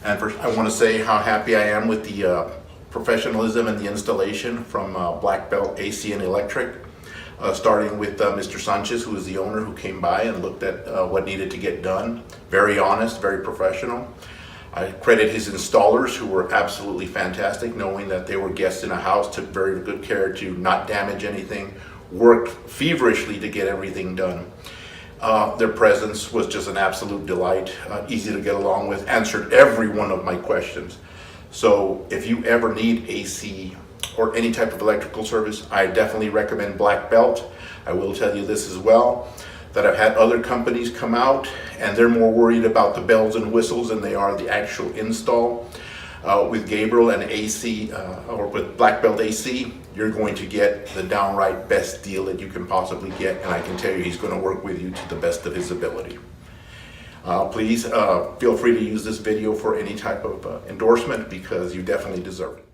And first, I want to say how happy I am with the professionalism and the installation from Blackbelt AC and Electric, starting with Mr. Sanchez, who is the owner, who came by and looked at what needed to get done. Very honest, very professional. I credit his installers, who were absolutely fantastic, knowing that they were guests in a house, took very good care to not damage anything, worked feverishly to get everything done. Their presence was just an absolute delight, easy to get along with, answered every one of my questions. So if you ever need AC or any type of electrical service, I definitely recommend Blackbelt. I will tell you this as well, that I've had other companies come out and they're more worried about the bells and whistles than they are the actual install. With Gabriel and AC, or with Blackbelt AC, you're going to get the downright best deal that you can possibly get, and I can tell you he's going to work with you to the best of his ability. Please feel free to use this video for any type of endorsement, because you definitely deserve it.